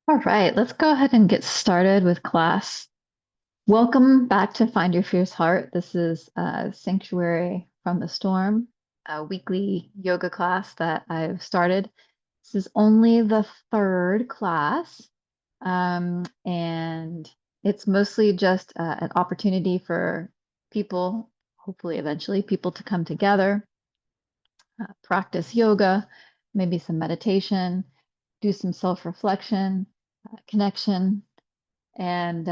All right, let's go ahead and get started with class. Welcome back to Find Your Fierce Heart. This is Sanctuary from the Storm, a weekly yoga class that I've started. This is only the third class, and it's mostly just an opportunity for people, hopefully eventually, people to come together, practice yoga, maybe some meditation, do some self-reflection, connection. And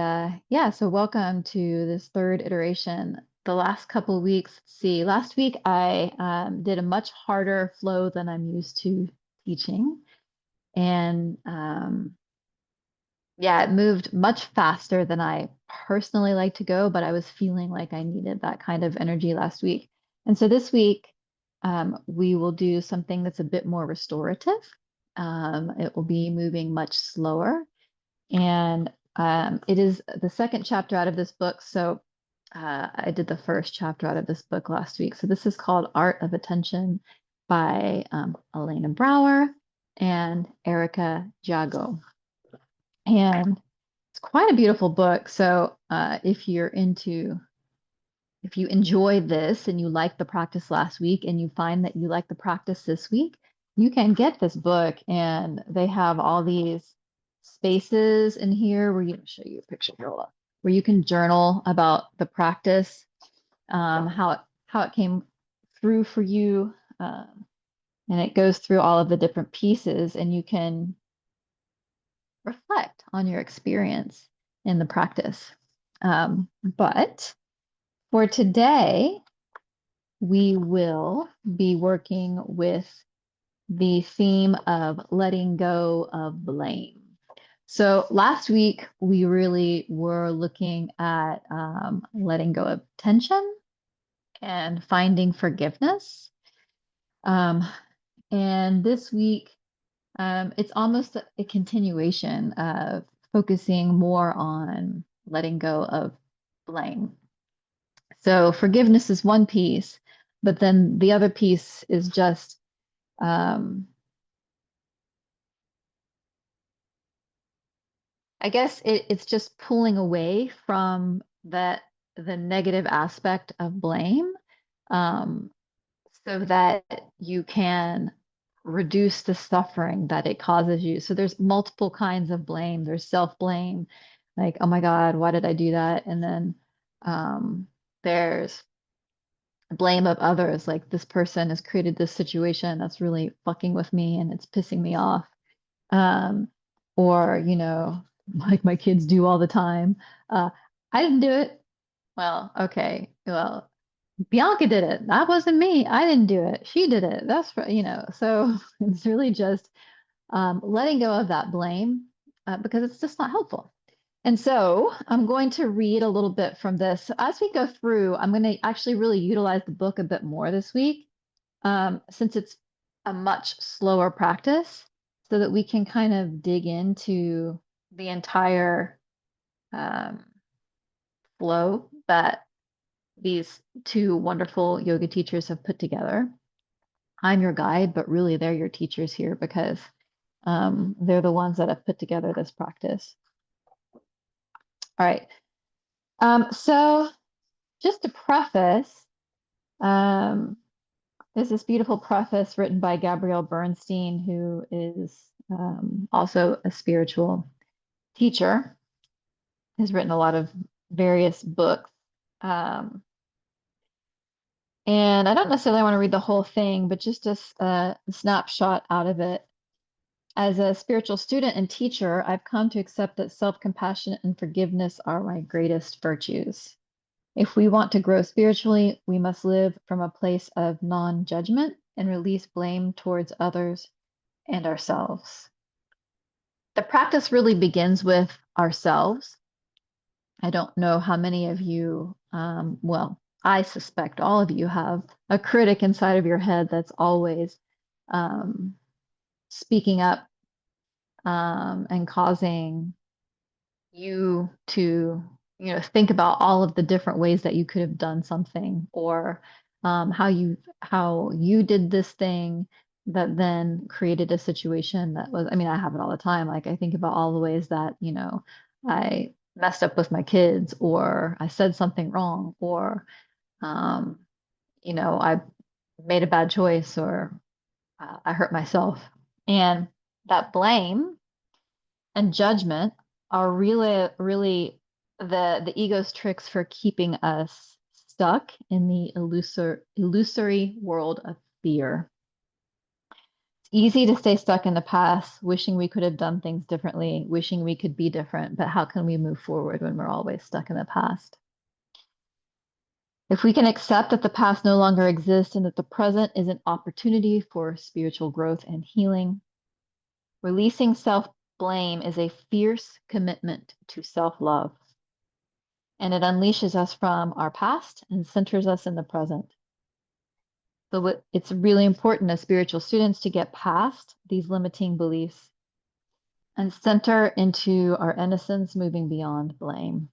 yeah, so welcome to this third iteration. The last couple of weeks, let's see, last week I did a much harder flow than I'm used to teaching. And yeah, it moved much faster than I personally like to go, but I was feeling like I needed that kind of energy last week. And so this week, we will do something that's a bit more restorative. It will be moving much slower. And it is the second chapter out of this book. So I did the first chapter out of this book last week. So this is called Art of Attention by Elena Brower and Erica Jago. And it's quite a beautiful book. So if you enjoy this and you like the practice last week and you find that you like the practice this week, you can get this book. And they have all these spaces in here where you show you a picture here, hold on, where you can journal about the practice, how it came through for you. And it goes through all of the different pieces, and you can reflect on your experience in the practice. But for today, we will be working with the theme of letting go of blame. So last week, we really were looking at letting go of tension and finding forgiveness. Um, and this week, it's almost a continuation of focusing more on letting go of blame. So forgiveness is one piece, but then the other piece is just um, I guess it's just pulling away from the negative aspect of blame, um, so that you can reduce the suffering that it causes you. So there's multiple kinds of blame. There's self-blame, like, oh my God, why did I do that? And then there's blame of others, like this person has created this situation that's really fucking with me and it's pissing me off. Um, or, like my kids do all the time. Uh, I didn't do it. Well, okay. Well, Bianca did it. That wasn't me. I didn't do it. She did it. So it's really just letting go of that blame because it's just not helpful. And so I'm going to read a little bit from this. So as we go through, I'm going to actually really utilize the book a bit more this week, since it's a much slower practice, so that we can kind of dig into the entire um, flow that these two wonderful yoga teachers have put together. I'm your guide, but really they're your teachers here because they're the ones that have put together this practice. All right. So just to preface, um, there's this beautiful preface written by Gabrielle Bernstein, who is also a spiritual teacher, has written a lot of various books. Um, and I don't necessarily want to read the whole thing, but just a snapshot out of it. As a spiritual student and teacher, I've come to accept that self-compassion and forgiveness are my greatest virtues. If we want to grow spiritually, we must live from a place of non-judgment and release blame towards others and ourselves. The practice really begins with ourselves. I don't know how many of you, well, I suspect all of you have a critic inside of your head that's always um, speaking up and causing you to, think about all of the different ways that you could have done something, or how you did this thing that then created a situation that was, I mean, I have it all the time. Like I think about all the ways that, you know, I messed up with my kids, or I said something wrong, or, um, you know, I made a bad choice, or I hurt myself. And that blame and judgment are really the ego's tricks for keeping us stuck in the illusory world of fear. It's easy to stay stuck in the past, wishing we could have done things differently, wishing we could be different, but how can we move forward when we're always stuck in the past? If we can accept that the past no longer exists and that the present is an opportunity for spiritual growth and healing, releasing self-blame is a fierce commitment to self-love, and it unleashes us from our past and centers us in the present. So it's really important as spiritual students to get past these limiting beliefs and center into our innocence, moving beyond blame.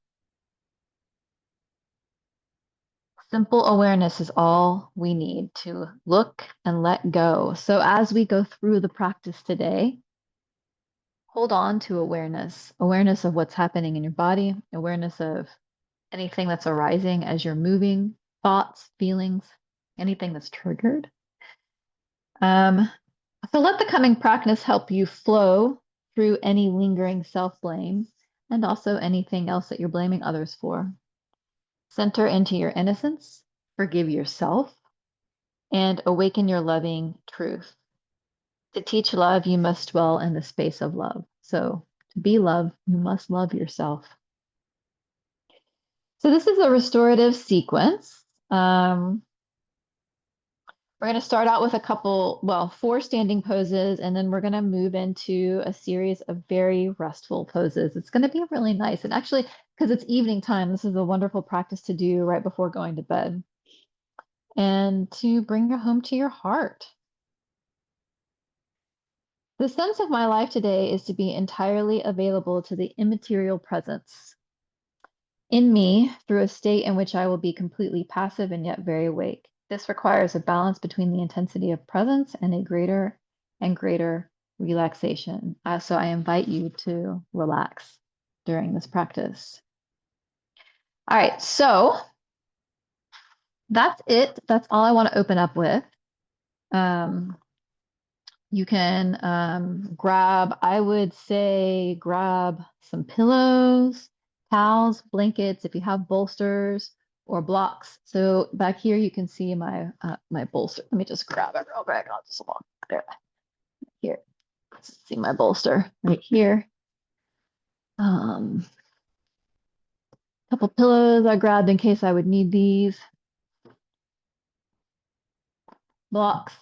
Simple awareness is all we need to look and let go. So as we go through the practice today, hold on to awareness, awareness of what's happening in your body, awareness of anything that's arising as you're moving, thoughts, feelings, anything that's triggered. So let the coming practice help you flow through any lingering self-blame and also anything else that you're blaming others for. Center into your innocence, forgive yourself, and awaken your loving truth. To teach love, you must dwell in the space of love. So to be love, you must love yourself. So this is a restorative sequence. We're going to start out with a couple, well, 4 standing poses, and then we're going to move into a series of very restful poses. It's going to be really nice. And actually, because it's evening time, this is a wonderful practice to do right before going to bed and to bring you home to your heart. The sense of my life today is to be entirely available to the immaterial presence in me through a state in which I will be completely passive and yet very awake. This requires a balance between the intensity of presence and a greater and greater relaxation. So I invite you to relax during this practice. All right, so that's it. That's all I want to open up with. You can I would say grab some pillows, towels, blankets, if you have bolsters or blocks. So back here, you can see my my bolster. Let me just grab it real quick. I'll just walk there. Here, let's see my bolster right here. Couple pillows I grabbed in case I would need these. Blocks,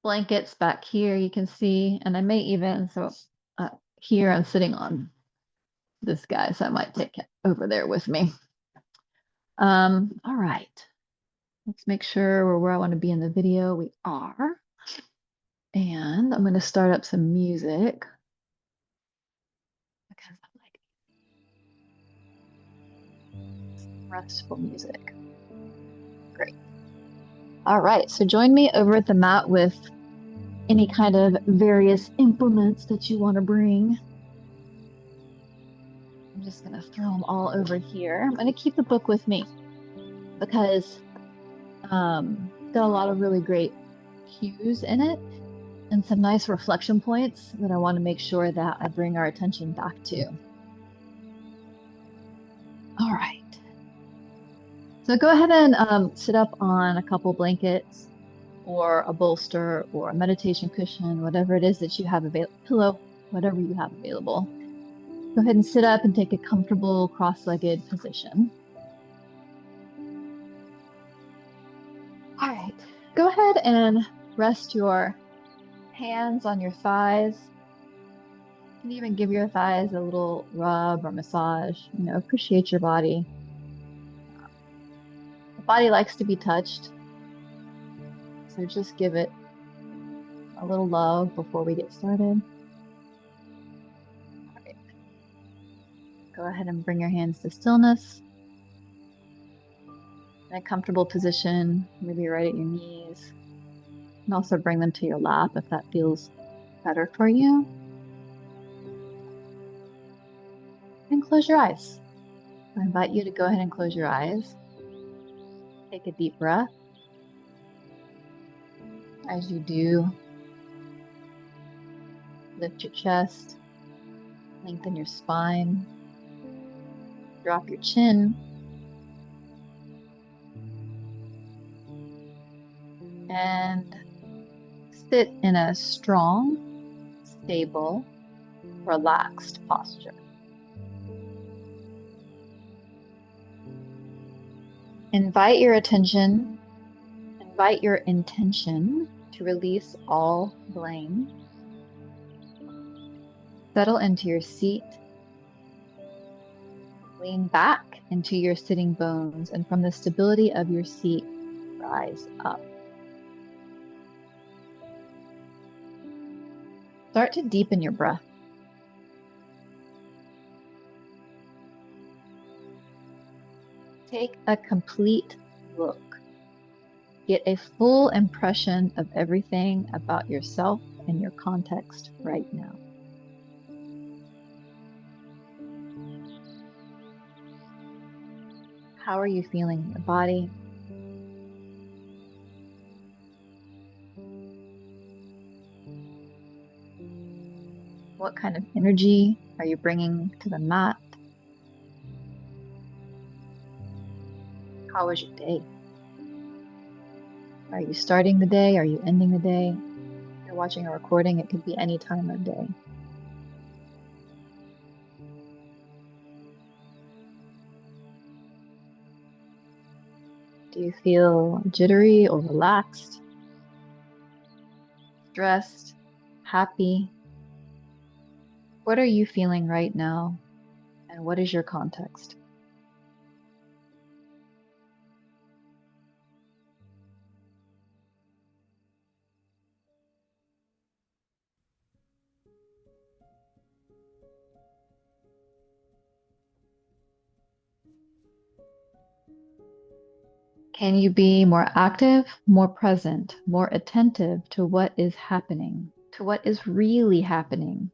blankets back here, you can see, and I may even, so here I'm sitting on this guy, so I might take it over there with me. All right. Let's make sure we're where I want to be in the video. We are. And I'm going to start up some music because I like restful music. Great. All right. So join me over at the mat with any kind of various implements that you want to bring. I'm just going to throw them all over here. I'm going to keep the book with me because it's got a lot of really great cues in it and some nice reflection points that I want to make sure that I bring our attention back to. All right. So go ahead and sit up on a couple blankets or a bolster or a meditation cushion, whatever it is that you have available, pillow, whatever you have available. Go ahead and sit up and take a comfortable cross-legged position. All right, go ahead and rest your hands on your thighs. You can even give your thighs a little rub or massage, you know, appreciate your body. The body likes to be touched, so just give it a little love before we get started. All right. Go ahead and bring your hands to stillness. In a comfortable position, maybe right at your knees. And also bring them to your lap if that feels better for you. And close your eyes. I invite you to go ahead and close your eyes. Take a deep breath. As you do, lift your chest, lengthen your spine, drop your chin, and sit in a strong, stable, relaxed posture. Invite your intention to release all blame. Settle into your seat. Lean back into your sitting bones, and from the stability of your seat, rise up. Start to deepen your breath. Take a complete look. Get a full impression of everything about yourself and your context right now. How are you feeling in your body? What kind of energy are you bringing to the mat? How was your day? Are you starting the day? Are you ending the day? If you're watching a recording, it could be any time of day. Do you feel jittery or relaxed? Stressed? Happy? What are you feeling right now? And what is your context? Can you be more active, more present, more attentive to what is happening, to what is really happening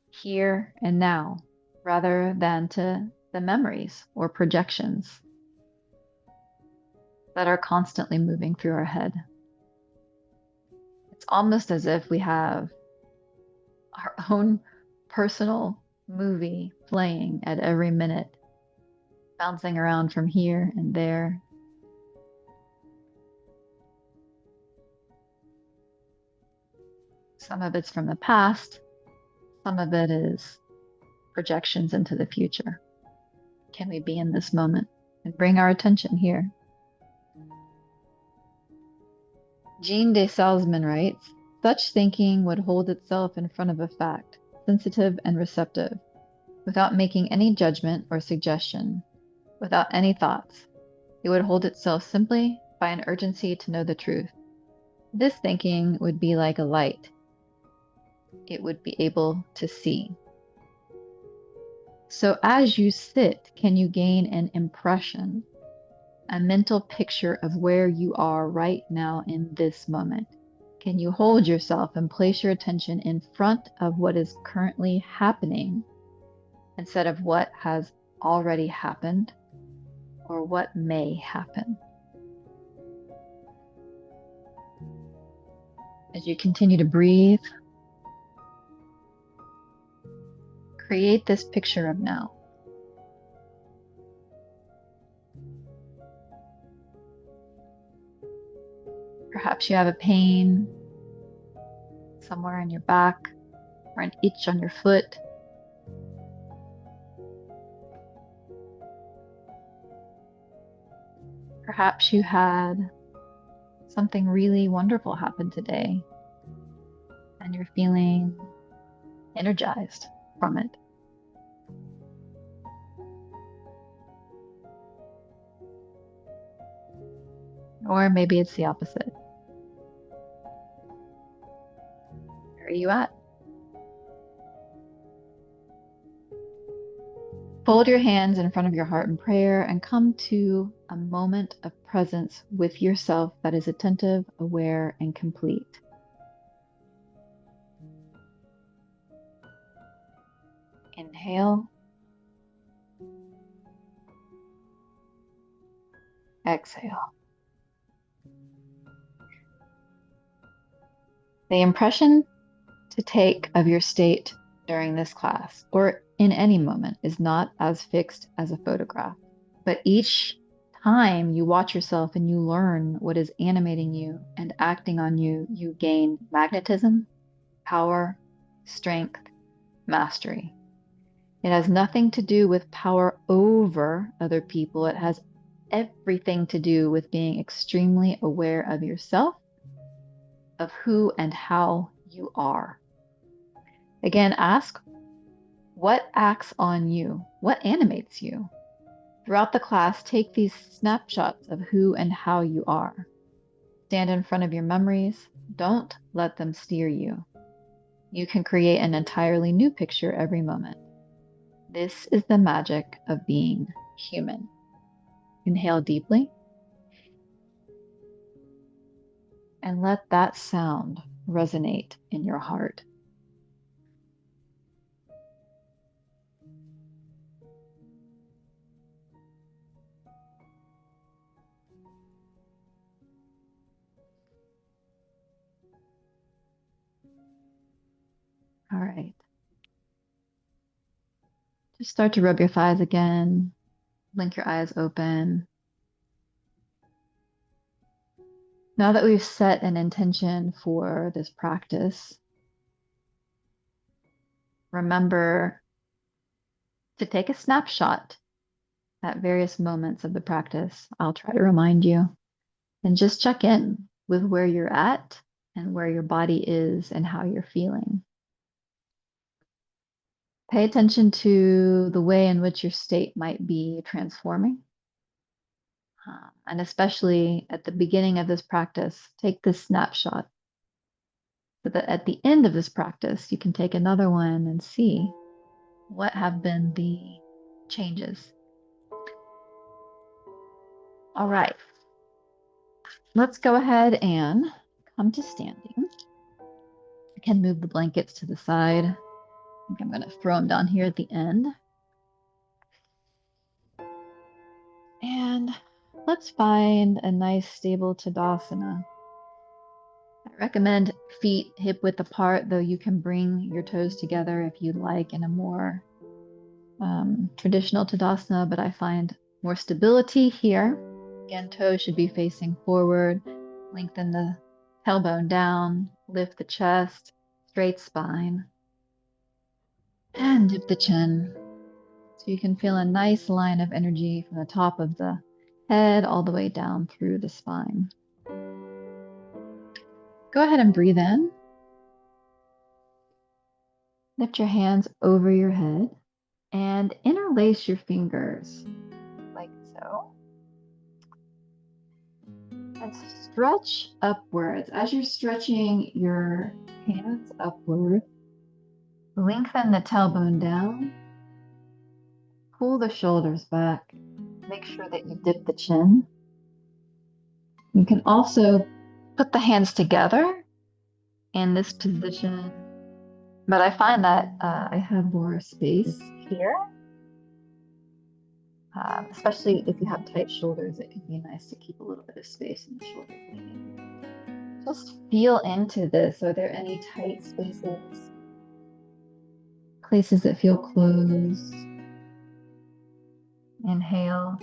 here and now, rather than to the memories or projections that are constantly moving through our head? It's almost as if we have our own personal movie playing at every minute, bouncing around from here and there. Some of it's from the past, some of it is projections into the future. Can we be in this moment and bring our attention here? Jean de Salzman writes, such thinking would hold itself in front of a fact, sensitive and receptive, without making any judgment or suggestion, without any thoughts. It would hold itself simply by an urgency to know the truth. This thinking would be like a light. It would be able to see. So as you sit, can you gain an impression, a mental picture of where you are right now in this moment? Can you hold yourself and place your attention in front of what is currently happening instead of what has already happened or what may happen? As you continue to breathe, create this picture of now. Perhaps you have a pain somewhere in your back or an itch on your foot. Perhaps you had something really wonderful happen today and you're feeling energized from it. Or maybe it's the opposite. Where are you at? Fold your hands in front of your heart in prayer and come to a moment of presence with yourself that is attentive, aware, and complete. Inhale. Exhale. The impression to take of your state during this class or in any moment is not as fixed as a photograph, but each time you watch yourself and you learn what is animating you and acting on you, you gain magnetism, power, strength, mastery. It has nothing to do with power over other people. It has everything to do with being extremely aware of yourself, of who and how you are. Again, ask what acts on you, what animates you. Throughout the class, take these snapshots of who and how you are. Stand in front of your memories. Don't let them steer you. You can create an entirely new picture every moment. This is the magic of being human. Inhale deeply and let that sound resonate in your heart. All right. Just start to rub your thighs again. Blink your eyes open. Now that we've set an intention for this practice, remember to take a snapshot at various moments of the practice. I'll try to remind you and just check in with where you're at and where your body is and how you're feeling. Pay attention to the way in which your state might be transforming. And especially at the beginning of this practice, take this snapshot so that at the end of this practice, you can take another one and see what have been the changes. All right, let's go ahead and come to standing. I can move the blankets to the side. I think I'm going to throw them down here at the end. And let's find a nice stable Tadasana. I recommend feet hip width apart, though you can bring your toes together if you'd like in a more traditional Tadasana, but I find more stability here. Again, toes should be facing forward. Lengthen the tailbone down, lift the chest, straight spine, and dip the chin. So you can feel a nice line of energy from the top of the head all the way down through the spine. Go ahead and breathe in. Lift your hands over your head and interlace your fingers like so. And stretch upwards. As you're stretching your hands upward, lengthen the tailbone down, pull the shoulders back, make sure that you dip the chin. You can also put the hands together in this position, but I find that I have more space here. Especially if you have tight shoulders, it can be nice to keep a little bit of space in the shoulder blade. Just feel into this. Are there any tight spaces? Places that feel closed? Inhale.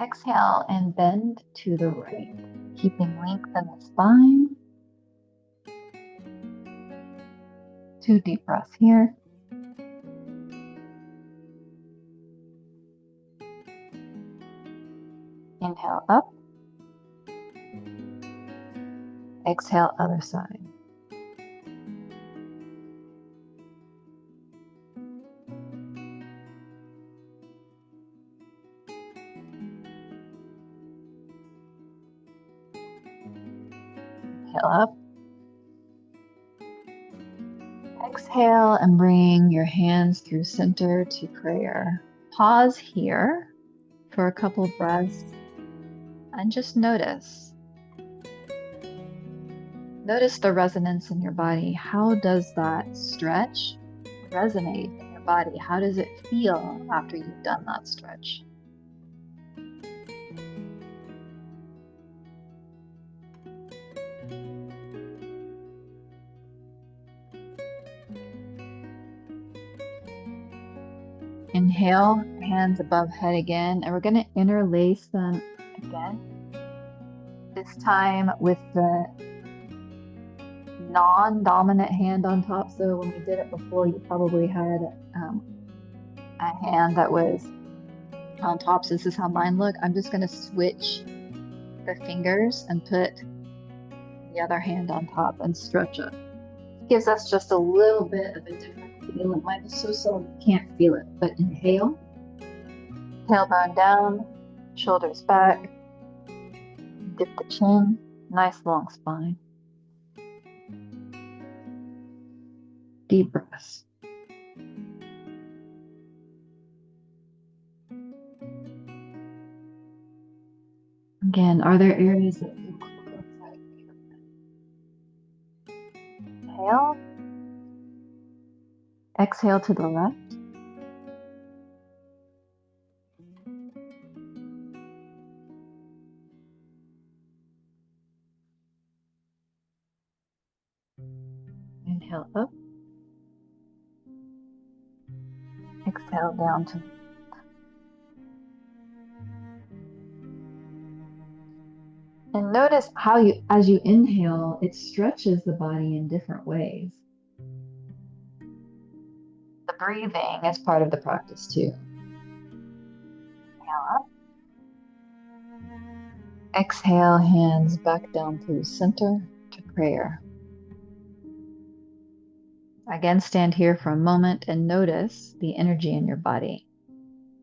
Exhale and bend to the right, keeping length in the spine. 2 deep breaths here. Inhale up. Exhale, other side. Inhale up. Exhale and bring your hands through center to prayer. Pause here for a couple breaths and just notice. Notice the resonance in your body. How does that stretch resonate in your body? How does it feel after you've done that stretch? Inhale, hands above head again, and we're going to interlace them again. This time with the non-dominant hand on top. So when we did it before, you probably had a hand that was on top. So this is how mine look. I'm just going to switch the fingers and put the other hand on top and stretch it. Gives us just a little bit of a different feel. It might be so you can't feel it, but inhale, tailbone down, shoulders back, dip the chin, nice long spine. Deep breaths. Again, are there areas that feel close? Inhale. Exhale to the left. Inhale up. Exhale down to and notice how as you inhale, it stretches the body in different ways. The breathing is part of the practice too. Inhale up. Exhale, hands back down through center to prayer. Again, stand here for a moment and notice the energy in your body.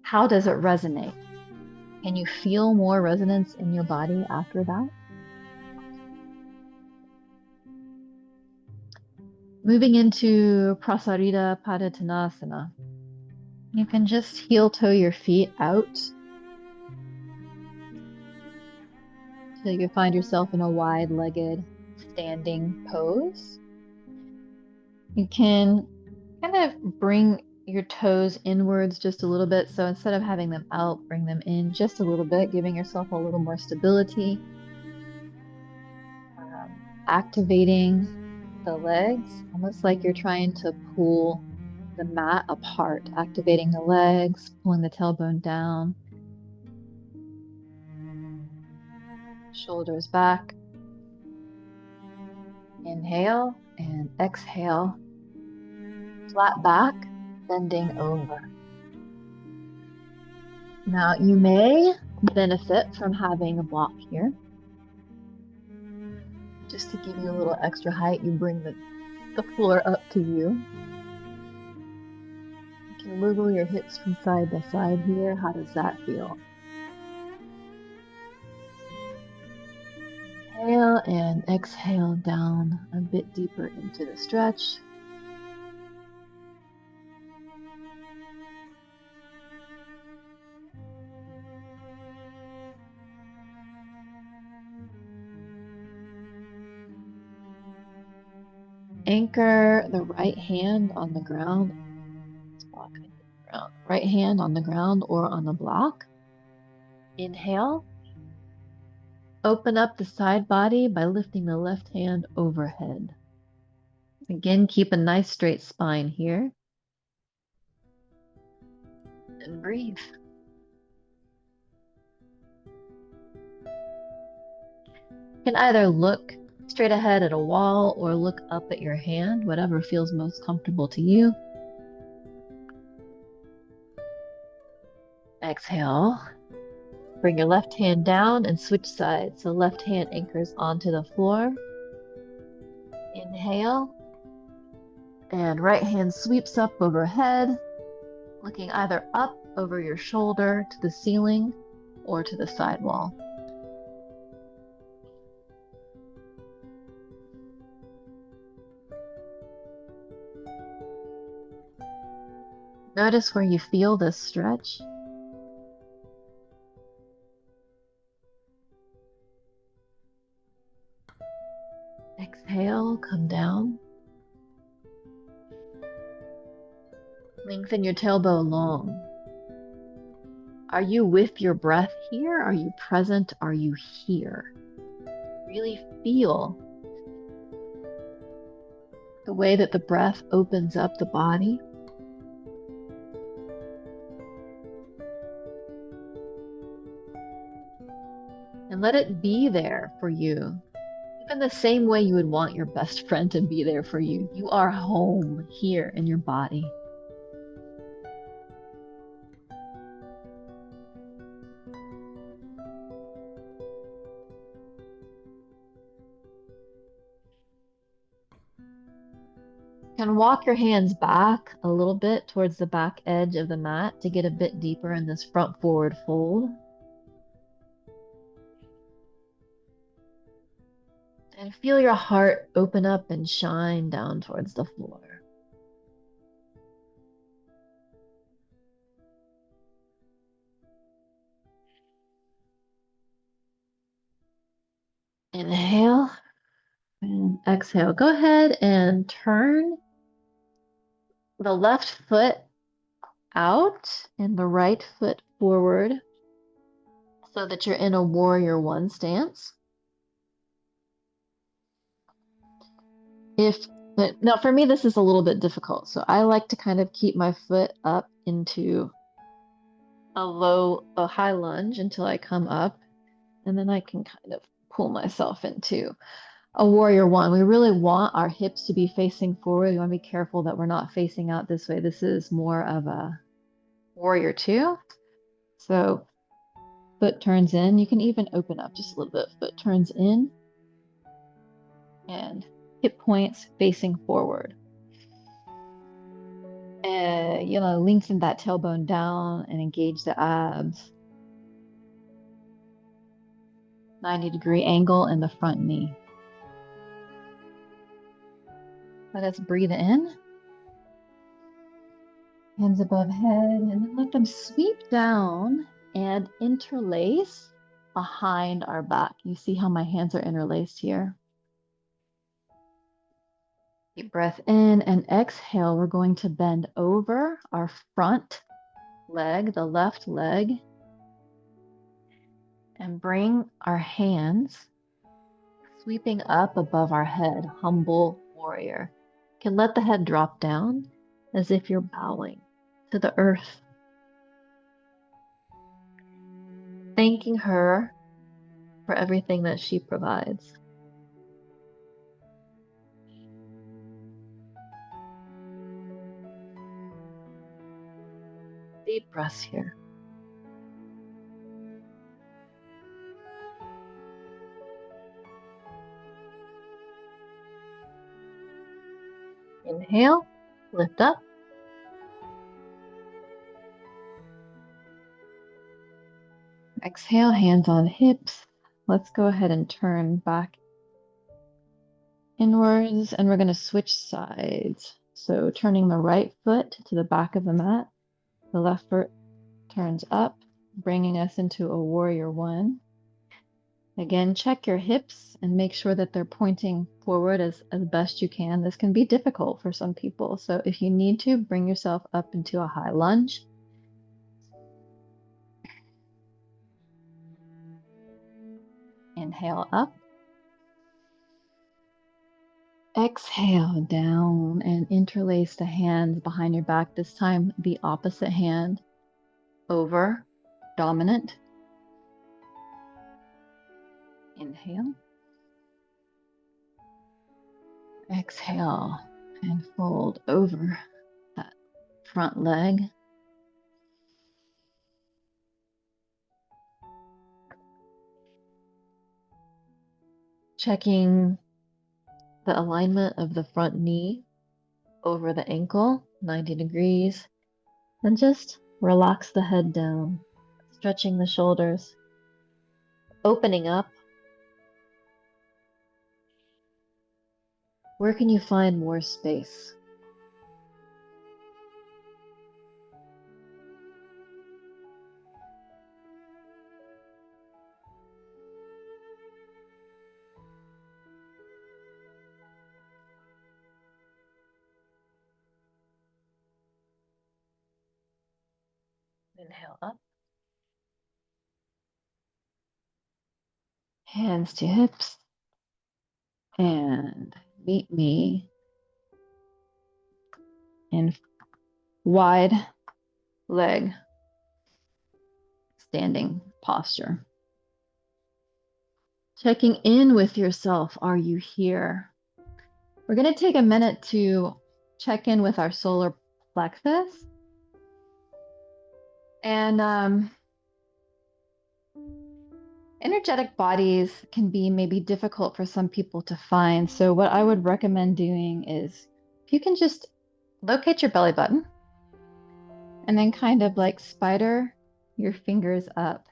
How does it resonate? Can you feel more resonance in your body after that? Moving into Prasarita Padottanasana. You can just heel toe your feet out till you find yourself in a wide-legged standing pose. You can kind of bring your toes inwards just a little bit. So instead of having them out, bring them in just a little bit, giving yourself a little more stability. Activating the legs, almost like you're trying to pull the mat apart, activating the legs, pulling the tailbone down, shoulders back. Inhale and exhale, flat back, bending over. Now you may benefit from having a block here. Just to give you a little extra height, you bring the floor up to you. You can wiggle your hips from side to side here. How does that feel? Inhale and exhale down a bit deeper into the stretch. Anchor the right hand on the ground. Right hand on the ground or on the block. Inhale. Open up the side body by lifting the left hand overhead. Again, keep a nice straight spine here. And breathe. You can either look straight ahead at a wall or look up at your hand, whatever feels most comfortable to you. Exhale. Bring your left hand down and switch sides. So left hand anchors onto the floor. Inhale. And right hand sweeps up overhead, looking either up over your shoulder to the ceiling or to the side wall. Notice where you feel this stretch. Exhale, come down. Lengthen your tailbone long. Are you with your breath here? Are you present? Are you here? Really feel the way that the breath opens up the body. And let it be there for you. Even the same way you would want your best friend to be there for you. You are home here in your body. You can walk your hands back a little bit towards the back edge of the mat to get a bit deeper in this front forward fold. And feel your heart open up and shine down towards the floor. Inhale and exhale. Go ahead and turn the left foot out and the right foot forward so that you're in a warrior one stance. Now for me, this is a little bit difficult. So I like to kind of keep my foot up into a high lunge until I come up, and then I can kind of pull myself into a warrior one. We really want our hips to be facing forward. We want to be careful that we're not facing out this way. This is more of a warrior two. So foot turns in. You can even open up just a little bit. Foot turns in and hip points facing forward. Lengthen that tailbone down and engage the abs. 90-degree angle in the front knee. Let us breathe in. Hands above head, and then let them sweep down and interlace behind our back. You see how my hands are interlaced here? Deep breath in and exhale. We're going to bend over our front leg, the left leg, and bring our hands sweeping up above our head, humble warrior. You can let the head drop down as if you're bowing to the earth, thanking her for everything that she provides. Deep breaths here. Inhale, lift up. Exhale, hands on hips. Let's go ahead and turn back inwards, and we're going to switch sides. So turning the right foot to the back of the mat, the left foot turns up, bringing us into a warrior one. Again, check your hips and make sure that they're pointing forward as best you can. This can be difficult for some people. So if you need to, bring yourself up into a high lunge. Inhale up. Exhale down and interlace the hands behind your back. This time, the opposite hand over, dominant. Inhale. Exhale and fold over that front leg. Checking the alignment of the front knee over the ankle, 90 degrees. Then just relax the head down, stretching the shoulders, opening up. Where can you find more space? Inhale up. Hands to hips. And meet me in wide leg standing posture. Checking in with yourself. Are you here? We're going to take a minute to check in with our solar plexus. And energetic bodies can be maybe difficult for some people to find. So what I would recommend doing is if you can just locate your belly button and then kind of like spider your fingers up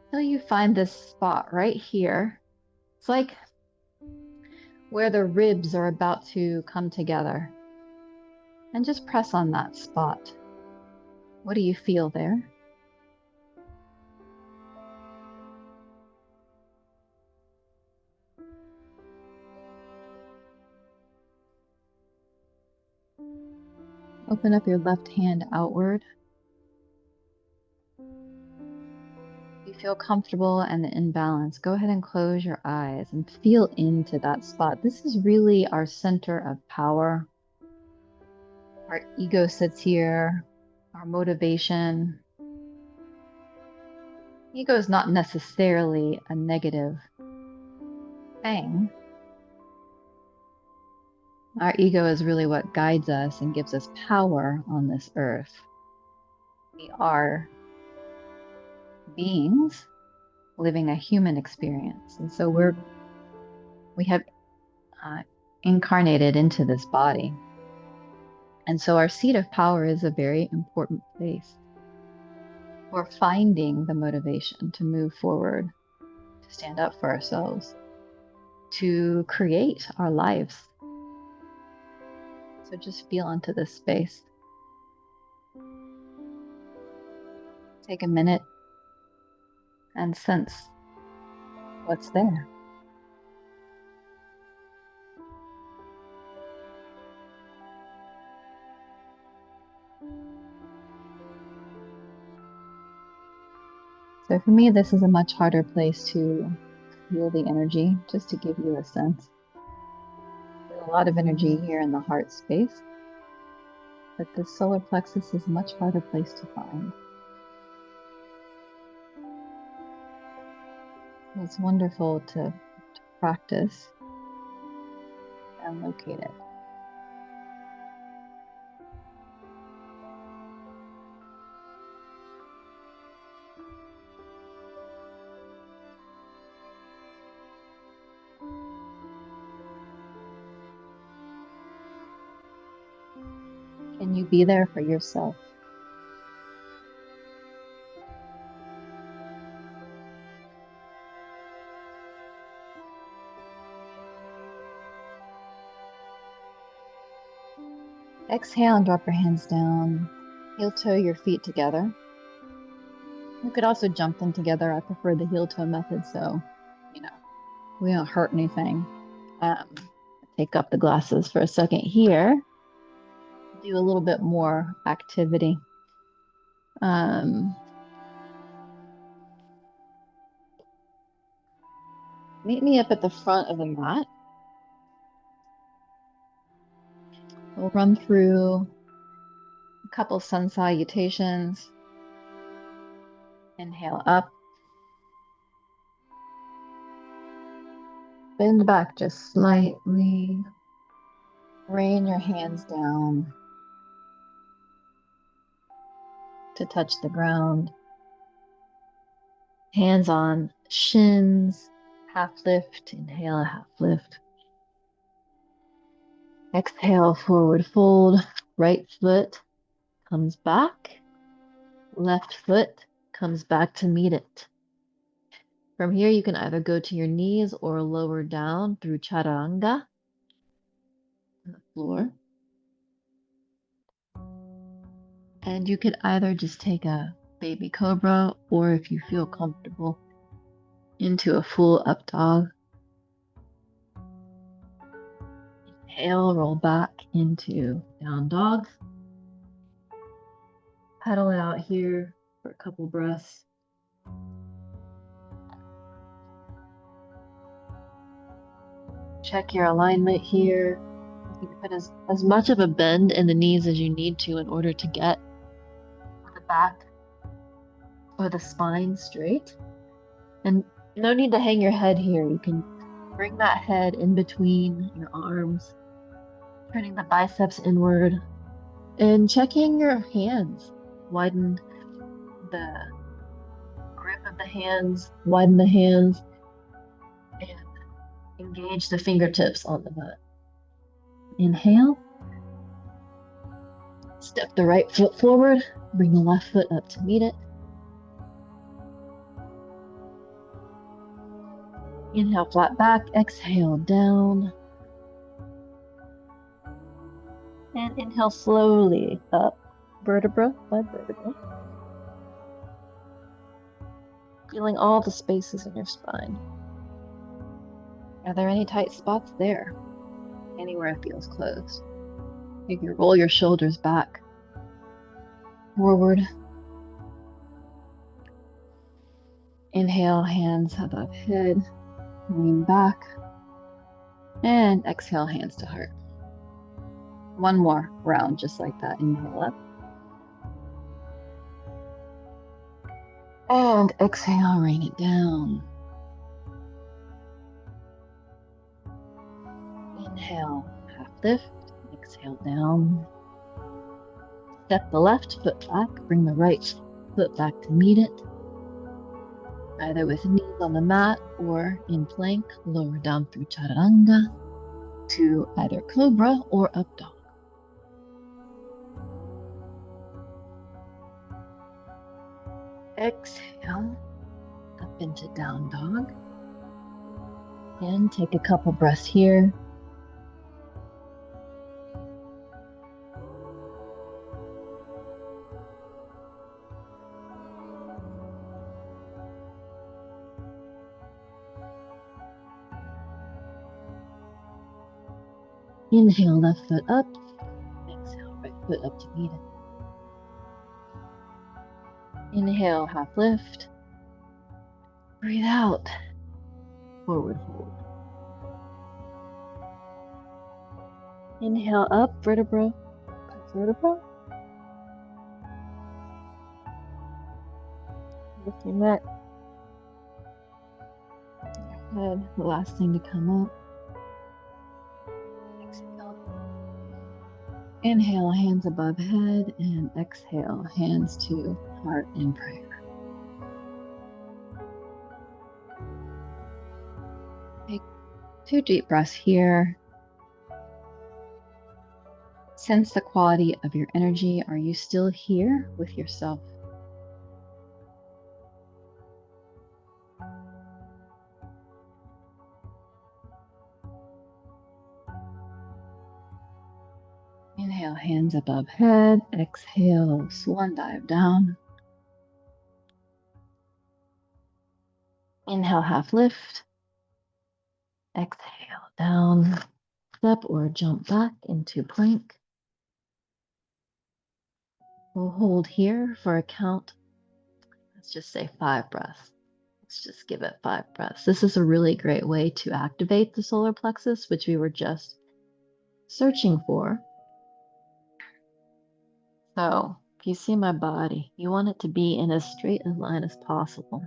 till you find this spot right here. It's like where the ribs are about to come together. And just press on that spot. What do you feel there? Open up your left hand outward. If you feel comfortable and in balance, go ahead and close your eyes and feel into that spot. This is really our center of power. Our ego sits here, our motivation. Ego is not necessarily a negative thing. Our ego is really what guides us and gives us power on this earth. We are beings living a human experience. And so we have incarnated into this body. And so our seat of power is a very important place for finding the motivation to move forward, to stand up for ourselves, to create our lives. So just feel into this space. Take a minute and sense what's there. So for me, this is a much harder place to feel the energy, just to give you a sense. There's a lot of energy here in the heart space, but the solar plexus is a much harder place to find. It's wonderful to practice and locate it. Can you be there for yourself? Exhale and drop your hands down. Heel toe your feet together. You could also jump them together. I prefer the heel toe method, so we don't hurt anything. Take up the glasses for a second here. Do a little bit more activity. Meet me up at the front of the mat. We'll run through a couple sun salutations. Inhale up. Bend back just slightly. Rain your hands down to touch the ground. Hands on shins, half lift. Inhale, half lift. Exhale, forward fold. Right foot comes back. Left foot comes back to meet it. From here, you can either go to your knees or lower down through chaturanga on the floor. And you could either just take a baby cobra, or if you feel comfortable, into a full up dog. Inhale, roll back into down dog. Paddle it out here for a couple breaths. Check your alignment here. You can put as much of a bend in the knees as you need to in order to get the back or the spine straight. And no need to hang your head here. You can bring that head in between your arms, turning the biceps inward and checking your hands. Widen the grip of the hands, widen the hands, and engage the fingertips on the mat. Inhale. Step the right foot forward. Bring the left foot up to meet it. Inhale, flat back. Exhale, down. And inhale slowly up, vertebra by vertebra. Feeling all the spaces in your spine. Are there any tight spots there? Anywhere it feels closed. You can roll your shoulders back, forward. Inhale, hands above head, lean back. And exhale, hands to heart. One more round, just like that. Inhale up. And exhale, rain it down. Inhale, half lift. Exhale, down. Step the left foot back. Bring the right foot back to meet it. Either with knees on the mat or in plank, lower down through chaturanga to either cobra or up dog. Exhale, up into down dog. And take a couple breaths here. Inhale, left foot up. Exhale, right foot up to meet it. Inhale, half lift. Breathe out. Forward fold. Inhale up, vertebra by vertebra. Lift your neck. Your head, the last thing to come up. Exhale. Inhale, hands above head, and exhale, hands to heart in prayer. Take 2 deep breaths here. Sense the quality of your energy. Are you still here with yourself? Inhale, hands above head. Exhale, swan dive down. Inhale, half lift. Exhale, down. Step or jump back into plank. We'll hold here for a count. Let's just say 5 breaths. Let's just give it 5 breaths. This is a really great way to activate the solar plexus, which we were just searching for. So if you see my body, you want it to be in as straight a line as possible.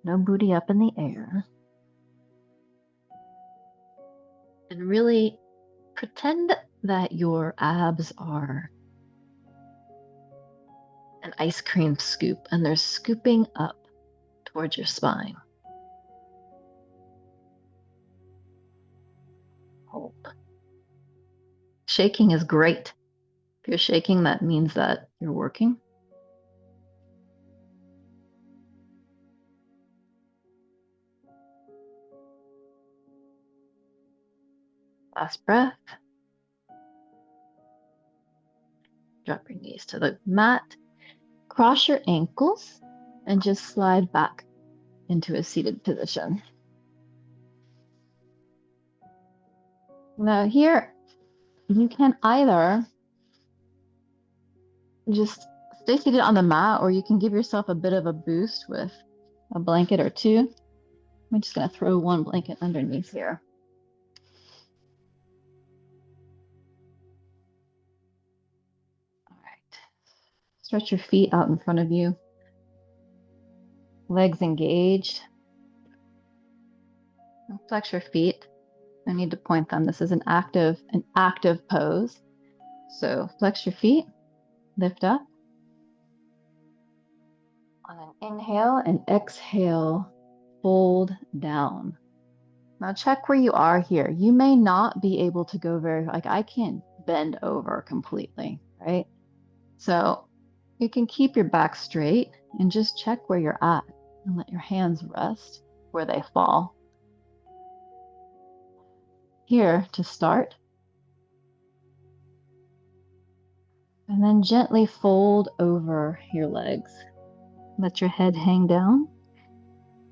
No booty up in the air. And really pretend that your abs are an ice cream scoop and they're scooping up towards your spine. Hold. Shaking is great. If you're shaking, that means that you're working. Last breath. Drop your knees to the mat. Cross your ankles and just slide back into a seated position. Now here, you can either Just stay seated on the mat, or you can give yourself a bit of a boost with a blanket or two. I'm just going to throw one blanket underneath here. All right. Stretch your feet out in front of you. Legs engaged. Flex your feet. I need to point them. This is an active pose. So flex your feet, lift up. On an inhale and exhale, fold down. Now check where you are here. You may not be able to go like I can't bend over completely, right? So you can keep your back straight and just check where you're at and let your hands rest where they fall. Here to start. And then gently fold over your legs. Let your head hang down.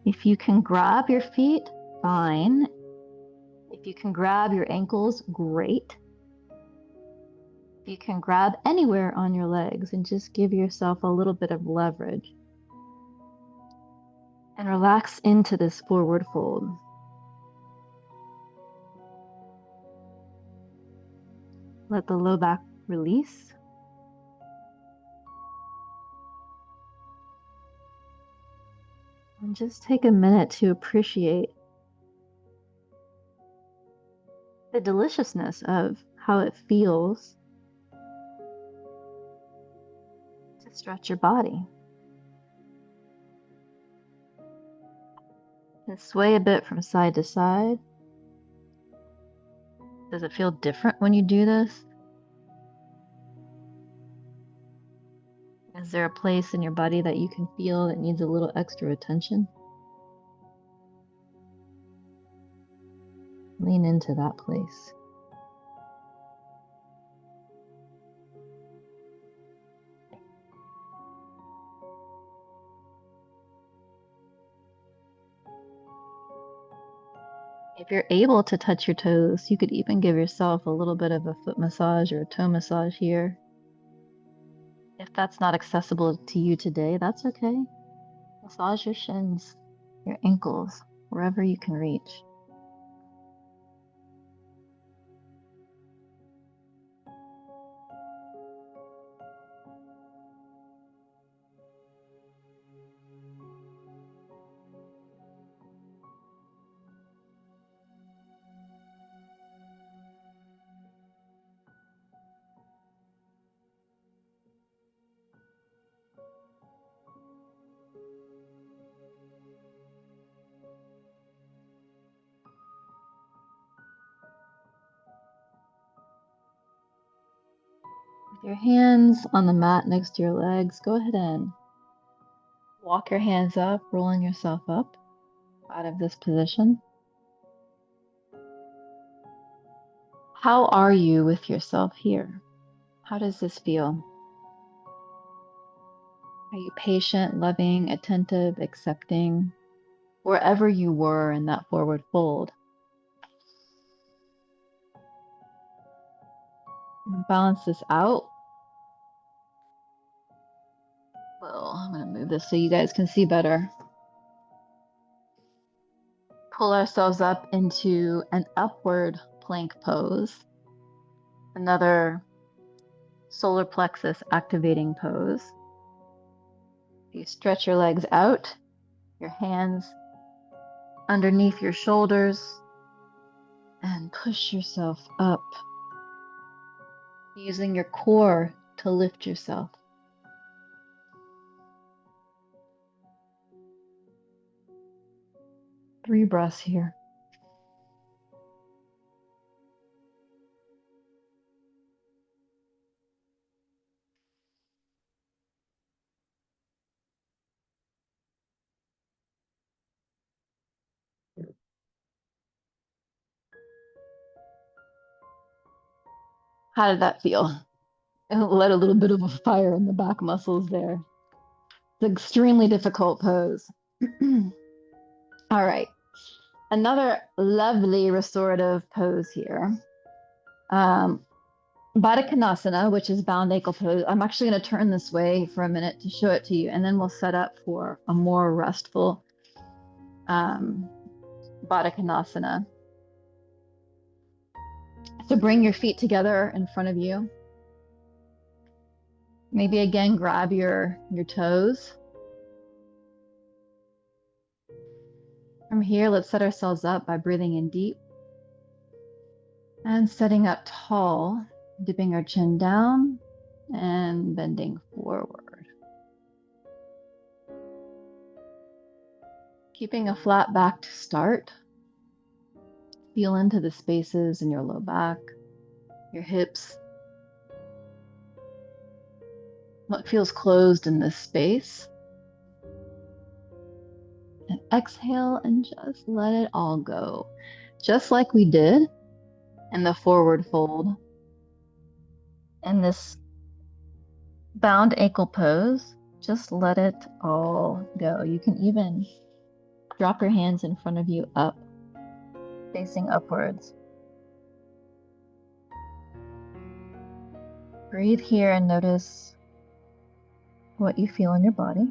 If you can grab your feet, fine. If you can grab your ankles, great. If you can grab anywhere on your legs and just give yourself a little bit of leverage. And relax into this forward fold. Let the low back release. And just take a minute to appreciate the deliciousness of how it feels to stretch your body. And sway a bit from side to side. Does it feel different when you do this? Is there a place in your body that you can feel that needs a little extra attention? Lean into that place. If you're able to touch your toes, you could even give yourself a little bit of a foot massage or a toe massage here. If that's not accessible to you today, that's okay. Massage your shins, your ankles, wherever you can reach. With your hands on the mat next to your legs, go ahead and walk your hands up, rolling yourself up out of this position. How are you with yourself here? How does this feel? Are you patient, loving, attentive, accepting, wherever you were in that forward fold? And balance this out. Well, I'm going to move this so you guys can see better. Pull ourselves up into an upward plank pose. Another solar plexus activating pose. You stretch your legs out, your hands underneath your shoulders, and push yourself up, using your core to lift yourself. Three breaths here. How did that feel? It let a little bit of a fire in the back muscles there. It's an extremely difficult pose. All right. Another lovely restorative pose here. Baddha Konasana, which is bound ankle pose. I'm actually going to turn this way for a minute to show it to you, and then we'll set up for a more restful um, Baddha Konasana. So bring your feet together in front of you. Maybe again, grab your toes. From here, let's set ourselves up by breathing in deep and setting up tall, dipping our chin down and bending forward. Keeping a flat back to start. Feel into the spaces in your low back, your hips. What feels closed in this space? And exhale and just let it all go. Just like we did in the forward fold. In this bound ankle pose, just let it all go. You can even drop your hands in front of you up, facing upwards. Breathe here and notice what you feel in your body.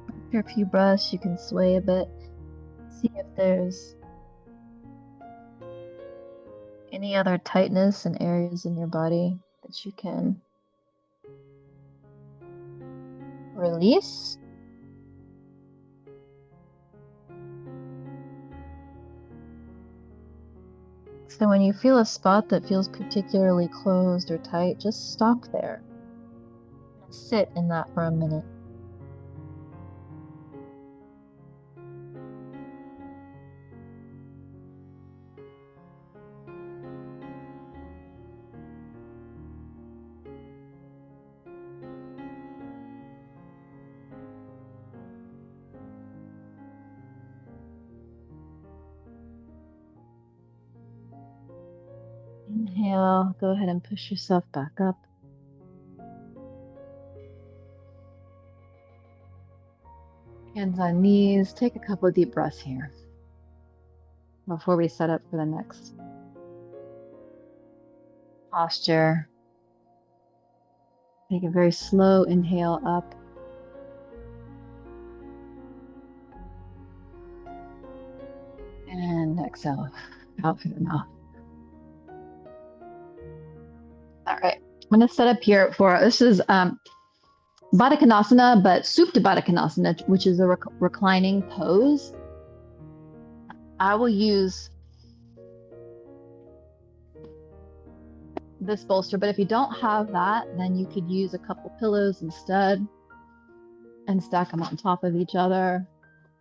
After a few breaths, you can sway a bit. See if there's any other tightness in areas in your body that you can release. So when you feel a spot that feels particularly closed or tight, just stop there and sit in that for a minute. Inhale, go ahead and push yourself back up. Hands on knees. Take a couple of deep breaths here before we set up for the next posture. Take a very slow inhale up. And exhale out through the mouth. All right, I'm going to set up here for, this is Baddha Konasana, but Supta Baddha Konasana, which is a reclining pose. I will use this bolster, but if you don't have that, then you could use a couple pillows instead and stack them on top of each other,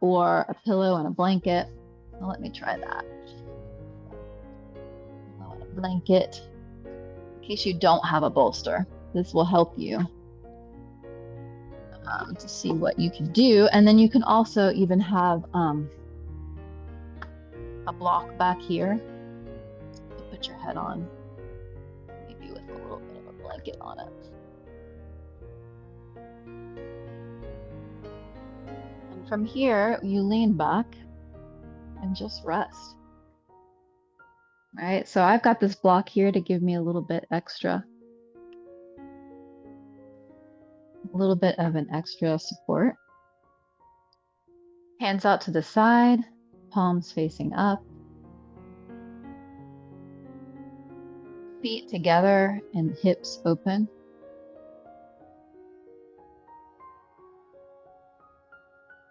or a pillow and a blanket. Well, let me try that. A blanket, in case you don't have a bolster. This will help you to see what you can do. And then you can also even have a block back here to put your head on, maybe with a little bit of a blanket on it. And from here, you lean back and just rest. All right, so I've got this block here to give me a little bit extra, a little bit of an extra support. Hands out to the side, palms facing up. Feet together and hips open.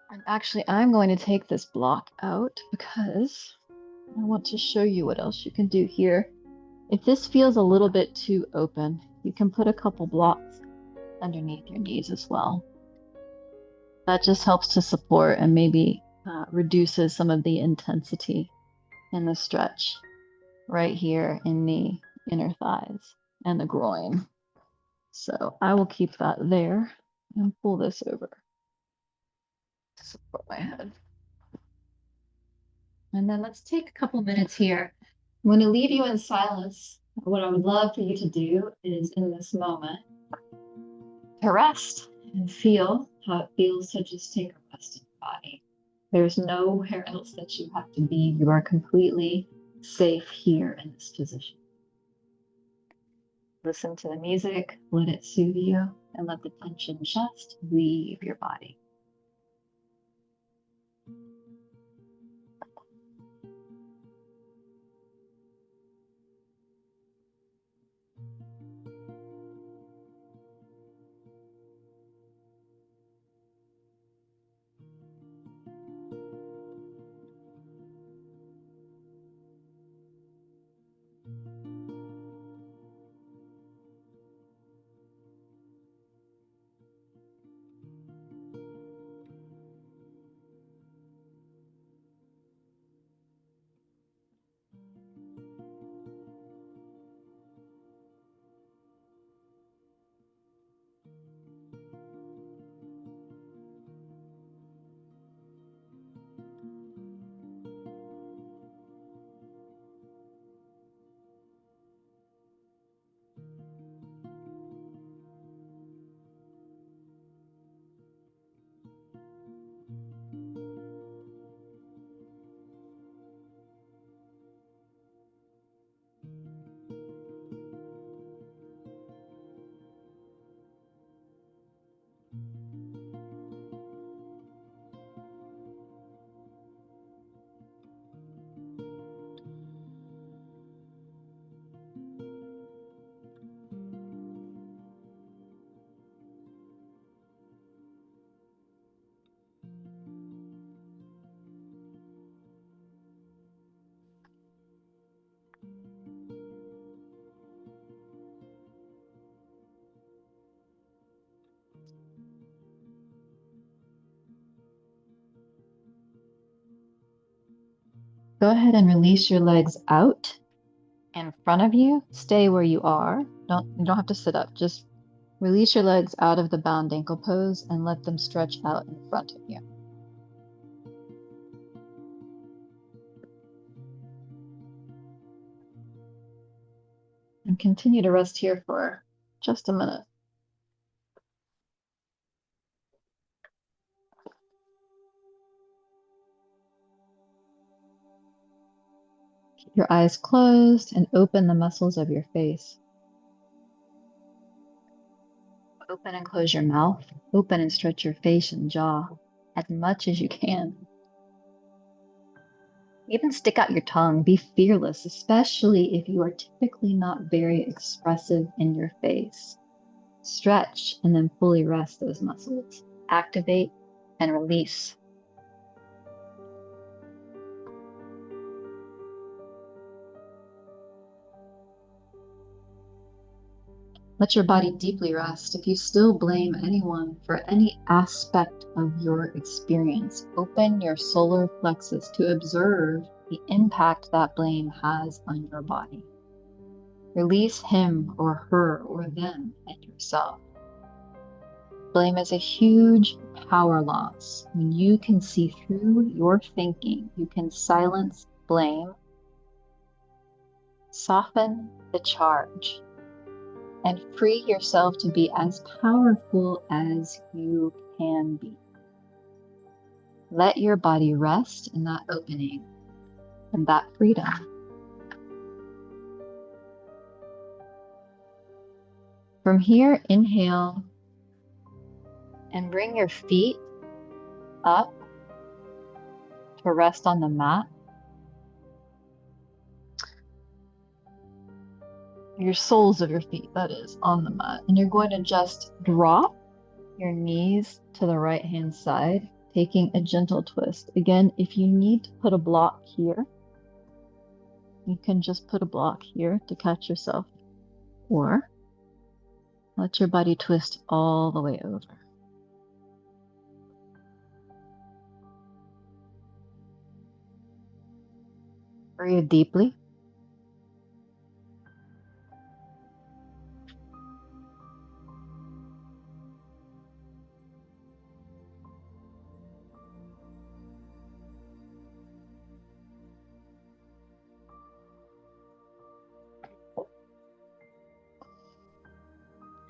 And actually, I'm going to take this block out because I want to show you what else you can do here. If this feels a little bit too open, you can put a couple blocks underneath your knees as well. That just helps to support and maybe reduces some of the intensity in the stretch right here in the inner thighs and the groin. So I will keep that there and pull this over to support my head. And then let's take a couple minutes here. I'm going to leave you in silence. What I would love for you to do is in this moment, to rest and feel how it feels to just take a rest in the body. There's nowhere else that you have to be. You are completely safe here in this position. Listen to the music, let it soothe you, and let the tension just leave your body. Go ahead and release your legs out in front of you. Stay where you are. You don't have to sit up. Just release your legs out of the bound ankle pose and let them stretch out in front of you. And continue to rest here for just a minute. Keep your eyes closed and open the muscles of your face. Open and close your mouth. Open and stretch your face and jaw as much as you can. Even stick out your tongue. Be fearless, especially if you are typically not very expressive in your face. Stretch and then fully rest those muscles. Activate and release. Let your body deeply rest. If you still blame anyone for any aspect of your experience, open your solar plexus to observe the impact that blame has on your body. Release him or her or them and yourself. Blame is a huge power loss. When you can see through your thinking, you can silence blame, soften the charge, and free yourself to be as powerful as you can be. Let your body rest in that opening and that freedom. From here, inhale and bring your feet up to rest on the mat. Your soles of your feet, that is, on the mat. And you're going to just drop your knees to the right-hand side, taking a gentle twist. Again, if you need to put a block here, you can just put a block here to catch yourself, or let your body twist all the way over. Breathe deeply.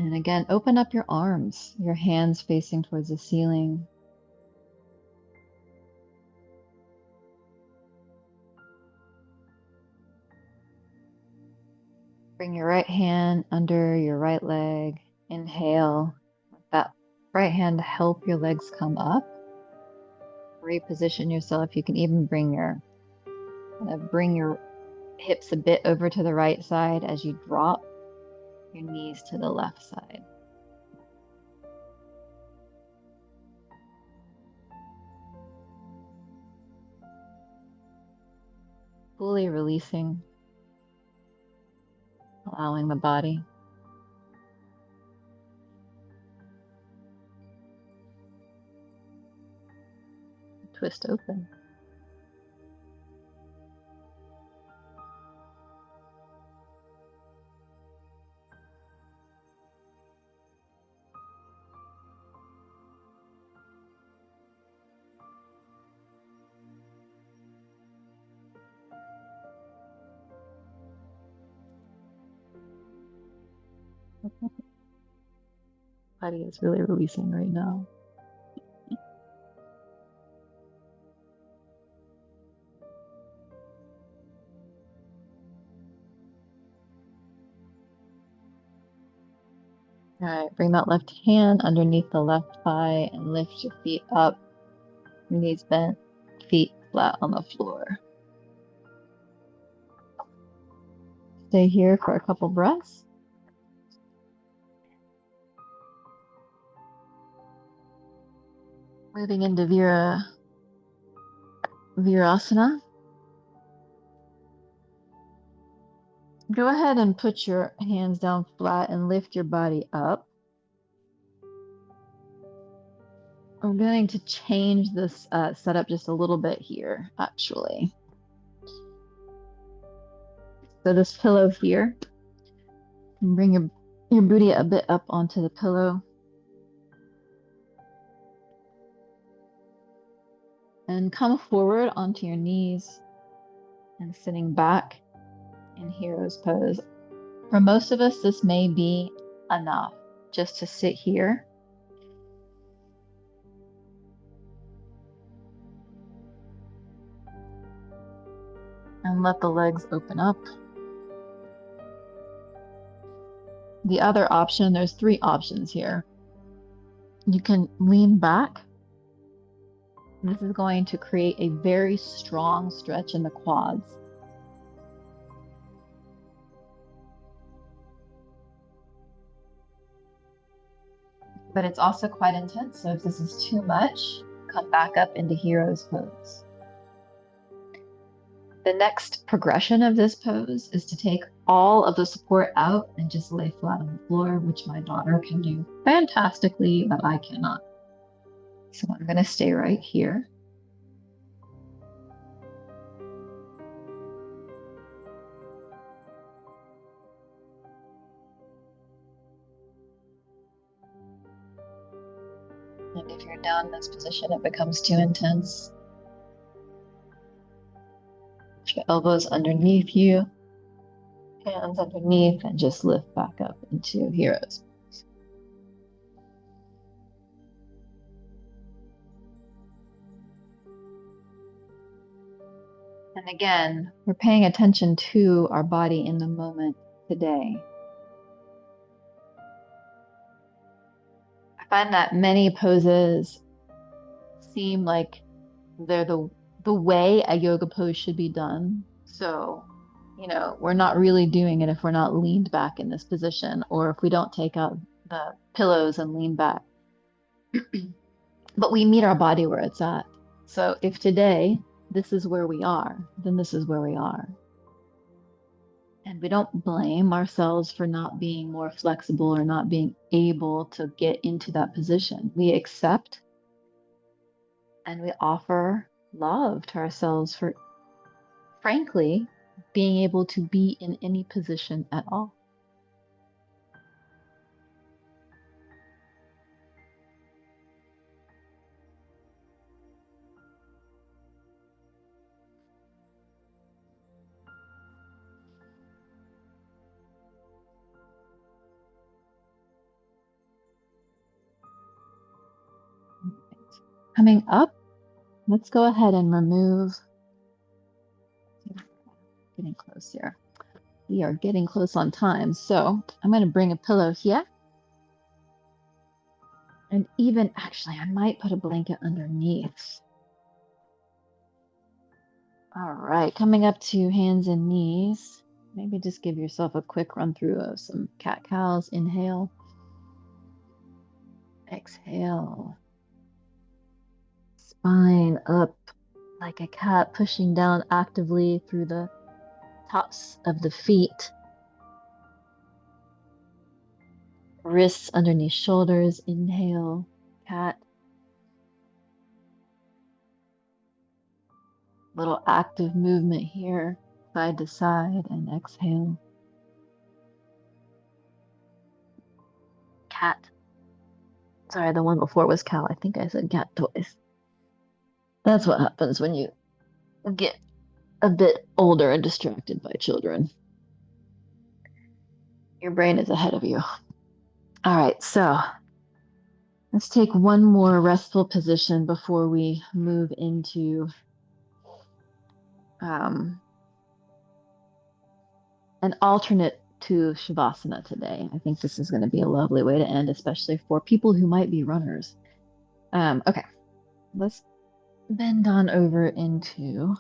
And again, open up your arms, your hands facing towards the ceiling. Bring your right hand under your right leg. Inhale. Let that right hand help your legs come up. Reposition yourself. You can even bring your hips a bit over to the right side as you drop your knees to the left side. Fully releasing, allowing the body. Twist open. Body is really releasing right now. All right, bring that left hand underneath the left thigh and lift your feet up. Knees bent, feet flat on the floor. Stay here for a couple breaths. Moving into Virasana. Go ahead and put your hands down flat and lift your body up. I'm going to change this setup just a little bit here, actually. So this pillow here, bring your booty a bit up onto the pillow. And come forward onto your knees and sitting back in hero's pose. For most of us, this may be enough just to sit here. And let the legs open up. The other option, there's 3 options here. You can lean back. This is going to create a very strong stretch in the quads. But it's also quite intense, so if this is too much, come back up into hero's pose. The next progression of this pose is to take all of the support out and just lay flat on the floor, which my daughter can do fantastically, but I cannot. So I'm going to stay right here. And if you're down in this position, it becomes too intense. Put your elbows underneath you, hands underneath, and just lift back up into hero's. And again, we're paying attention to our body in the moment today. I find that many poses seem like they're the way a yoga pose should be done. So, we're not really doing it if we're not leaned back in this position, or if we don't take out the pillows and lean back. But we meet our body where it's at. So if today this is where we are, then this is where we are. And we don't blame ourselves for not being more flexible or not being able to get into that position. We accept and we offer love to ourselves for, frankly, being able to be in any position at all. Coming up, let's go ahead and remove. Getting close here. We are getting close on time. So I'm going to bring a pillow here. And even actually, I might put a blanket underneath. All right, coming up to hands and knees. Maybe just give yourself a quick run through of some cat cows. Inhale, exhale. Spine up like a cat, pushing down actively through the tops of the feet. Wrists underneath shoulders. Inhale, cat. Little active movement here, side to side, and exhale. Cat. Sorry, the one before was cow. I think I said cat twice. That's what happens when you get a bit older and distracted by children. Your brain is ahead of you. All right, so let's take one more restful position before we move into um, an alternate to Shavasana today. I think this is going to be a lovely way to end, especially for people who might be runners. Okay, let's bend on over into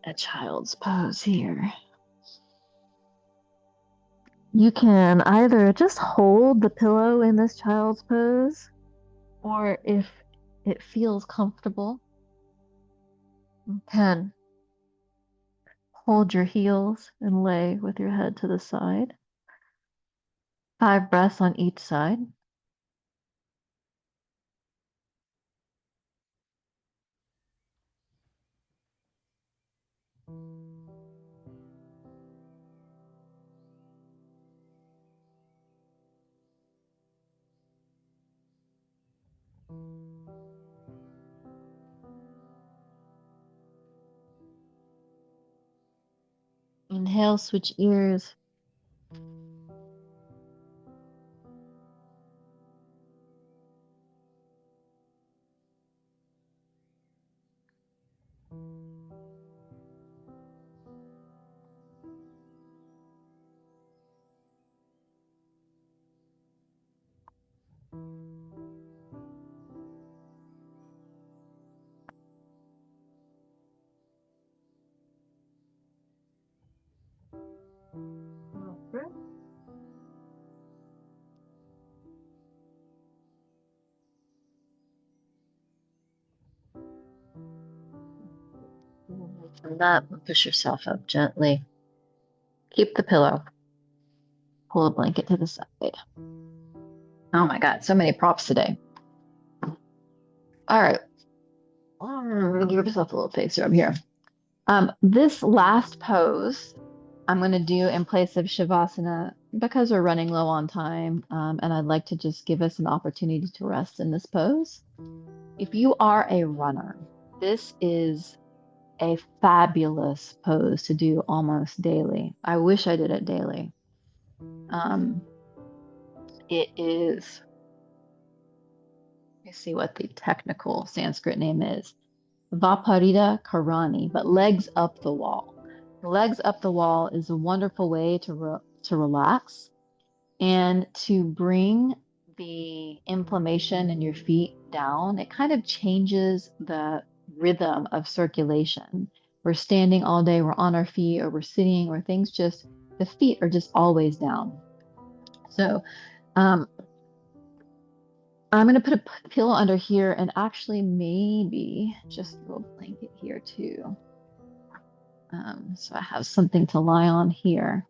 a child's pose here. You can either just hold the pillow in this child's pose, or if it feels comfortable, you can hold your heels and lay with your head to the side. 5 breaths on each side. Inhale, switch ears. From that, push yourself up gently. Keep the pillow. Pull a blanket to the side. Oh my God, so many props today. All right. Give yourself a little face rub here. This last pose I'm going to do in place of Shavasana because we're running low on time, and I'd like to just give us an opportunity to rest in this pose. If you are a runner, this is a fabulous pose to do almost daily. I wish I did it daily. It is, let me see what the technical Sanskrit name is. Vaparita Karani, but legs up the wall. Legs up the wall is a wonderful way to relax and to bring the inflammation in your feet down. It kind of changes the rhythm of circulation. We're standing all day, we're on our feet, or we're sitting, or things just, the feet are just always down. So um, I'm going to put a pillow under here and actually maybe just throw a blanket here too. So I have something to lie on here.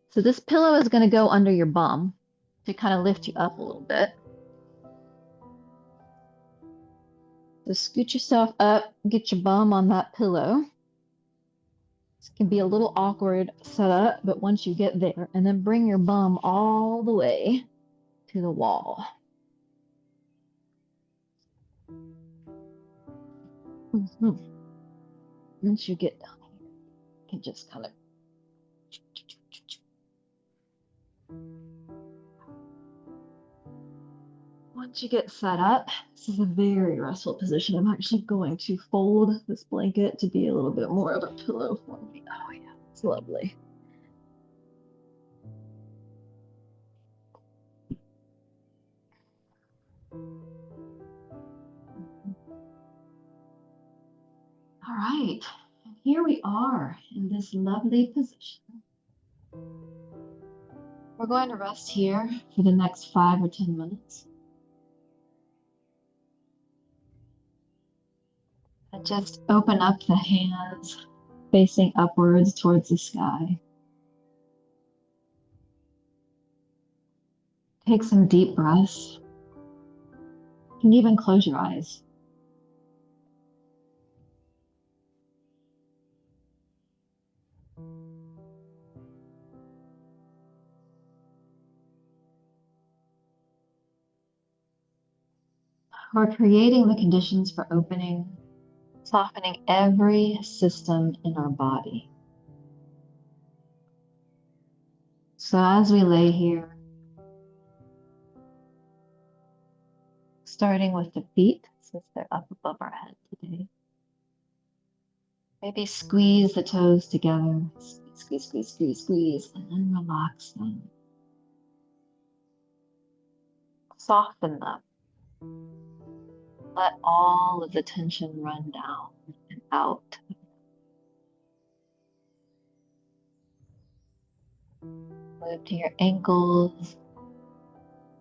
So this pillow is going to go under your bum to kind of lift you up a little bit. So scoot yourself up, get your bum on that pillow. This can be a little awkward setup, but once you get there, and then bring your bum all the way to the wall. Once you get down here, you can just kind of Once you get set up, this is a very restful position. I'm actually going to fold this blanket to be a little bit more of a pillow for me. Oh yeah, it's lovely. All right, and here we are in this lovely position. We're going to rest here for the next 5 or 10 minutes. And just open up the hands facing upwards towards the sky. Take some deep breaths. You can even close your eyes. We're creating the conditions for opening, softening every system in our body. So as we lay here, starting with the feet, since they're up above our head today, maybe squeeze the toes together, squeeze, squeeze, squeeze, squeeze, and then relax them. Soften them. Let all of the tension run down and out. Move to your ankles.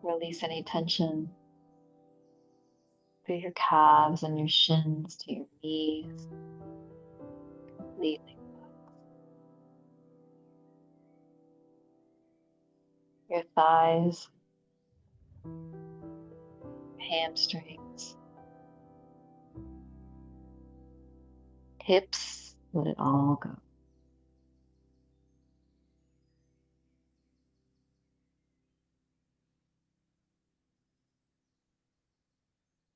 Release any tension through your calves and your shins to your knees. Completely. Your thighs, hamstrings, hips, let it all go.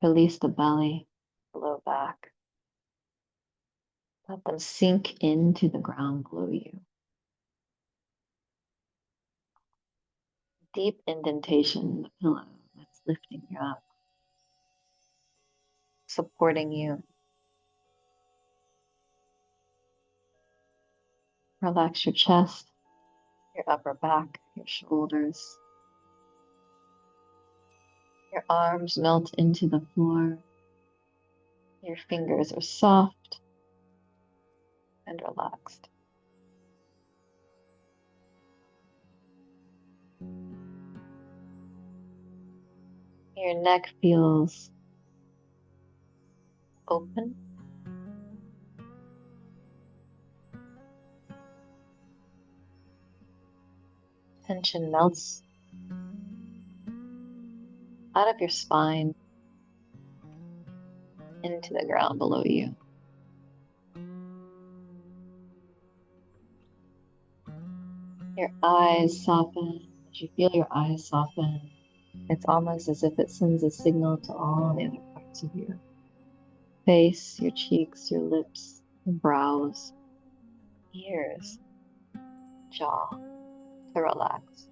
Release the belly, low back. Let them sink into the ground below you. Deep indentation in the pillow that's lifting you up, supporting you. Relax your chest, your upper back, your shoulders. Your arms melt into the floor. Your fingers are soft and relaxed. Your neck feels open. Tension melts out of your spine into the ground below you. Your eyes soften. As you feel your eyes soften, it's almost as if it sends a signal to all the other parts of your face, your cheeks, your lips, your brows, ears, jaw to relax.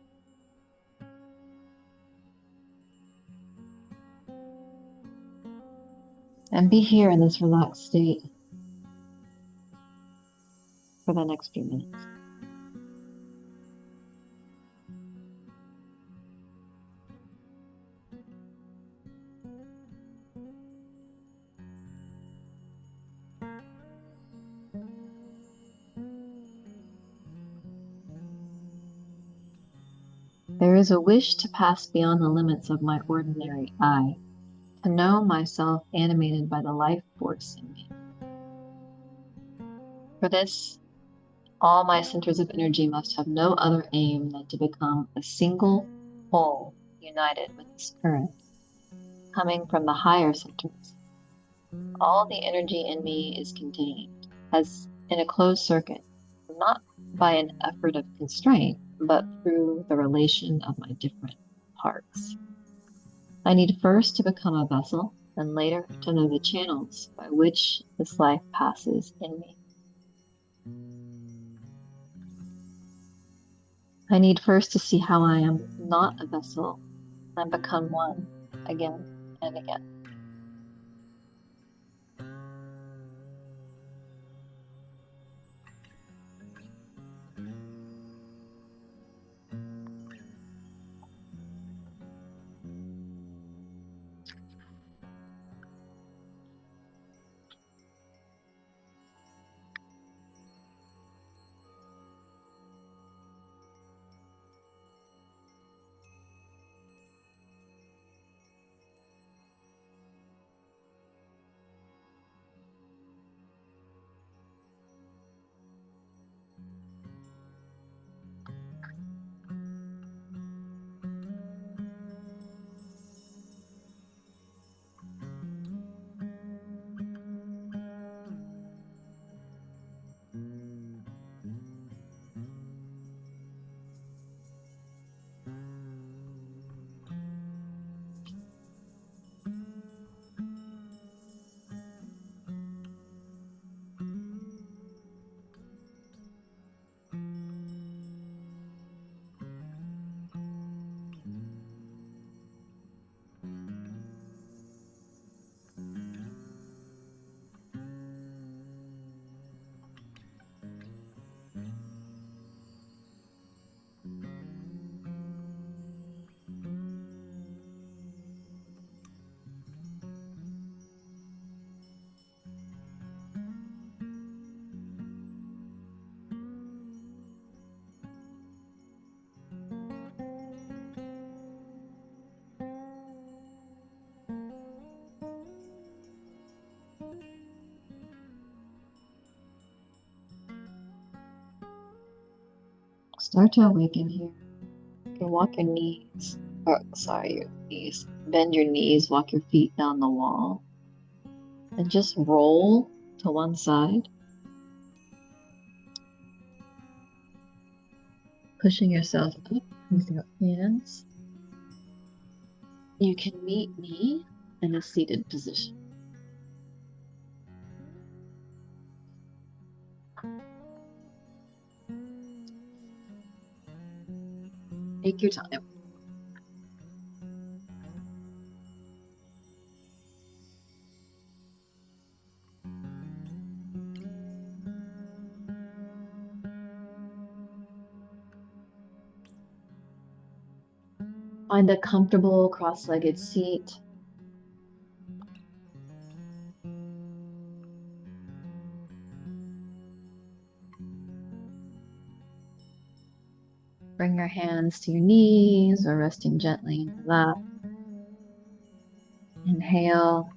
And be here in this relaxed state for the next few minutes. There is a wish to pass beyond the limits of my ordinary I, to know myself animated by the life force in me. For this, all my centers of energy must have no other aim than to become a single whole united with this current, coming from the higher centers. All the energy in me is contained, as in a closed circuit, not by an effort of constraint, but through the relation of my different parts. I need first to become a vessel, and later to know the channels by which this life passes in me. I need first to see how I am not a vessel and become one, again and again. Start to awaken here. You can walk your knees, or sorry, your knees. Bend your knees, walk your feet down the wall, and just roll to one side, pushing yourself up with your hands. You can meet me in a seated position. Take your time. Find a comfortable cross-legged seat. Bring your hands to your knees or resting gently in your lap. Inhale,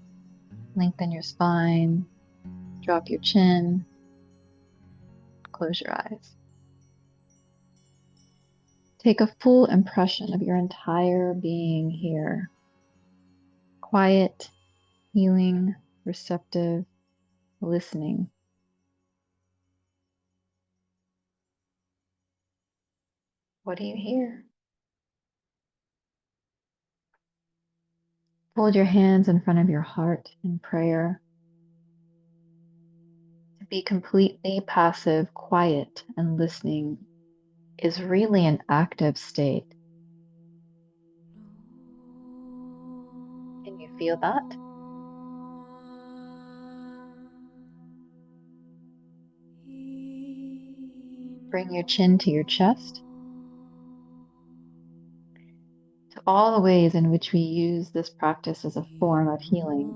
lengthen your spine, drop your chin, close your eyes. Take a full impression of your entire being here. Quiet, healing, receptive, listening. What do you hear? Hold your hands in front of your heart in prayer. To be completely passive, quiet, and listening is really an active state. Can you feel that? Bring your chin to your chest. To all the ways in which we use this practice as a form of healing,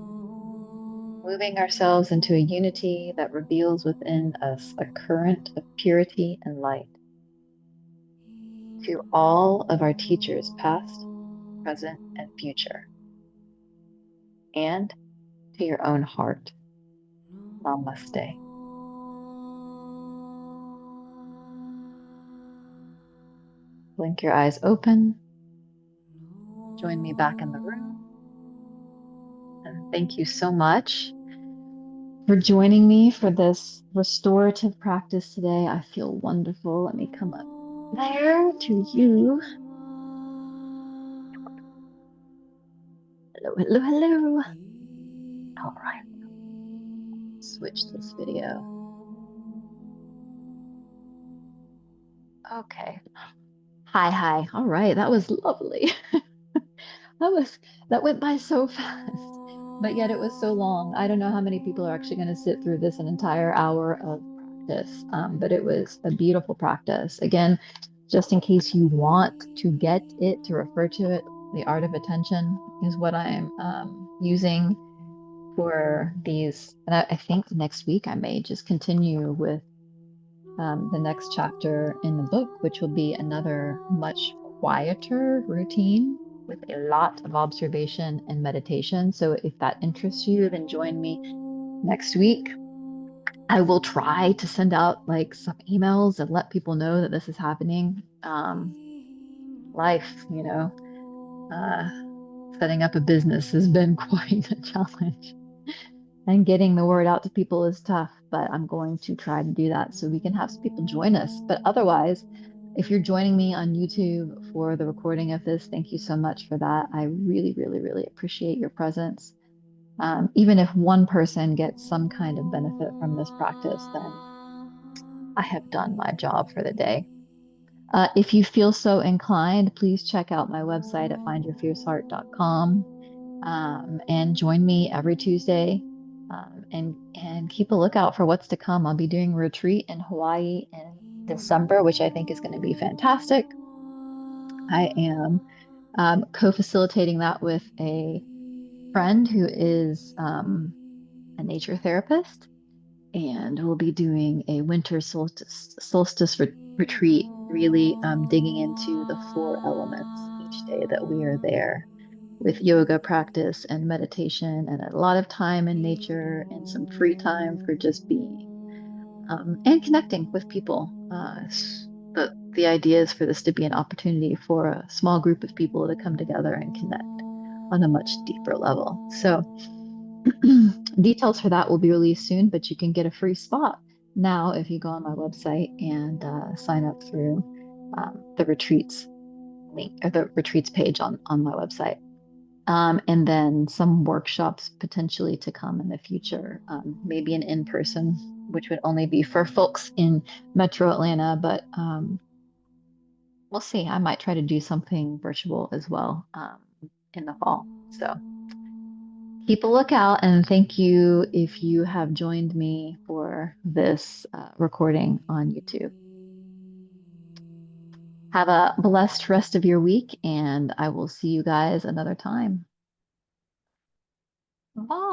moving ourselves into a unity that reveals within us a current of purity and light. To all of our teachers, past, present, and future, and to your own heart. Namaste. Blink your eyes open. Join me back in the room. And thank you so much for joining me for this restorative practice today. I feel wonderful. Let me come up there to you. Hello, hello, hello. All right. Switch this video. Okay. Hi, hi. All right. That was lovely. That was that went by so fast, but yet it was so long. I don't know how many people are actually going to sit through this an entire hour of practice, but it was a beautiful practice. Again, just in case you want to get it to refer to it, the art of attention is what I'm using for these. And I think next week I may just continue with the next chapter in the book, which will be another much quieter routine with a lot of observation and meditation. So if that interests you, then join me next week. I will try to send out like some emails and let people know that this is happening. Life, uh, setting up a business has been quite a challenge. And getting the word out to people is tough, but I'm going to try to do that so we can have some people join us. But otherwise, if you're joining me on YouTube for the recording of this, thank you so much for that. I really, really, really appreciate your presence. Even if one person gets some kind of benefit from this practice, then I have done my job for the day. If you feel so inclined, please check out my website at findyourfierceheart.com, and join me every Tuesday, and keep a lookout for what's to come. I'll be doing a retreat in Hawaii in December, which I think is going to be fantastic. I am co-facilitating that with a friend who is a nature therapist, and we'll be doing a winter solstice retreat, really digging into the four elements each day that we are there, with yoga practice and meditation and a lot of time in nature and some free time for just being, and connecting with people. The idea is for this to be an opportunity for a small group of people to come together and connect on a much deeper level. So details for that will be released soon, but you can get a free spot now if you go on my website and sign up through the retreats link or the retreats page on my website. And then some workshops potentially to come in the future, maybe an in-person, which would only be for folks in Metro Atlanta, but we'll see. I might try to do something virtual as well in the fall. So keep a lookout, and thank you if you have joined me for this recording on YouTube. Have a blessed rest of your week, and I will see you guys another time. Bye.